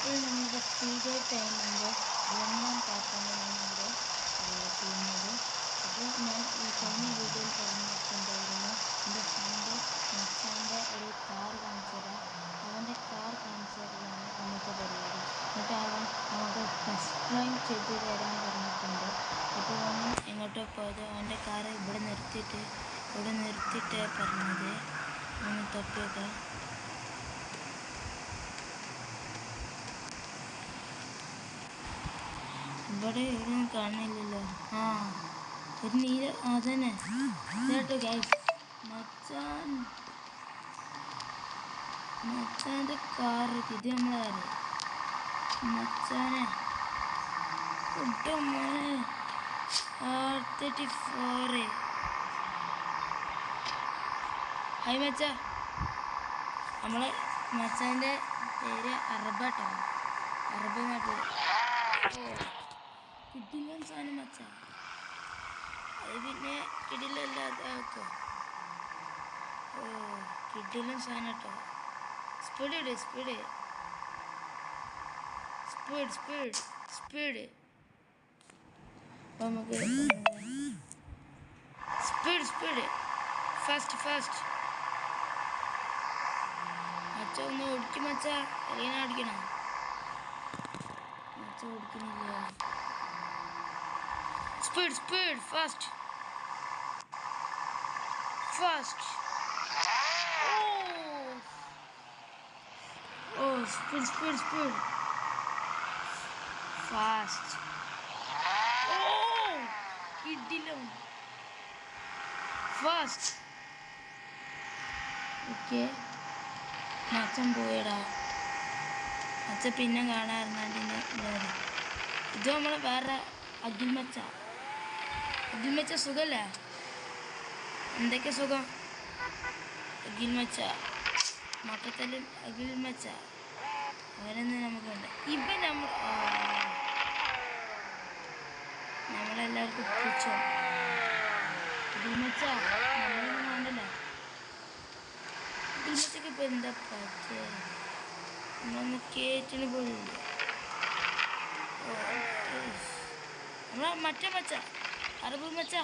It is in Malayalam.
ഇപ്പോൾ നമ്മളുടെ ഫ്രീ ഡേ ടൈമിൻ്റെ രണ്ടാം പാർട്ടാണ് ഞാനിവിടെ ചെയ്യുന്നത്. അപ്പോൾ ഞാൻ ഈ കഴിഞ്ഞ വീഡിയോയിൽ പറഞ്ഞിട്ടുണ്ടായിരുന്നു എൻ്റെ ഫ്രണ്ട് മച്ചാൻ്റെ ഒരു കാർ കാണിച്ചു തരാം. അവൻ്റെ കാർ കാണിച്ചു തരലാണ് ഇന്നത്തെ പരിപാടി. എന്നിട്ട് അവൻ നമുക്ക് ടെസ്റ്റ് ഡ്രൈവ് ചെയ്ത് തരാൻ പറഞ്ഞിട്ടുണ്ട്. അപ്പോൾ അവൻ എങ്ങോട്ടോ പോയത് അവൻ്റെ കാർ ഇവിടെ നിർത്തിയിട്ട് പറഞ്ഞത്. ഒന്ന് തപ്പിയൊക്കെ ഇവിടെ എവിടെയൊന്നും കാണുന്നില്ലല്ലോ. ആ ഒരു നീല അതന്നെ കേട്ടോ ഗൈസ്. മച്ചാൻ്റെ കാർ ഇത് നമ്മളെ കാറ്. മച്ചാനെ മോനെ R34. ഹായ് മച്ച. നമ്മളെ മച്ചാൻ്റെ പേര് അറബാട്ടോ. അറബ് നാട്ടിൽ കിട്ടില്ല സാധനം മച്ച. അത് പിന്നെ കിടിലല്ലാതാക്കോ. ഓ കിടിലൻ സാധനം കേട്ടോ. സ്പീഡ് അപ്പോൾ നമുക്ക് സ്പീഡ് ഫാസ്റ്റ് മച്ച ഒന്ന് ഓടിക്കും മച്ച. എങ്ങനെ ഓടിക്കണം മച്ച? ഓടിക്കുന്നില്ല. Speed fast speed fast. കിടിലം ഫാസ്റ്റ്. ഓക്കെ മച്ചൻ പോയടാ. മച്ച പിന്നെ കാണാറുണ്ട്. ഇത് നമ്മൾ വേറെ അഖിൽ മച്ച സുഖല്ലേ? എന്തൊക്കെ സുഖം അഖിൽ മച്ച? മട്ടത്തല്ലും അഖിൽ മച്ച അവരൊന്നും നമുക്കുണ്ട്. ഇപ്പം നമ്മളെല്ലാവർക്കും പിടിച്ചോ അഖിൽ മച്ച. നമ്മളൊന്നും വേണ്ടല്ലോ അഖിൽ മച്ചക്ക്. ഇപ്പം എന്താ പറ്റിയ നമ്മളൊന്ന് കേറ്റിന് പോലില്ല. നമ്മളെ മറ്റേ മച്ച അറബ് മച്ച.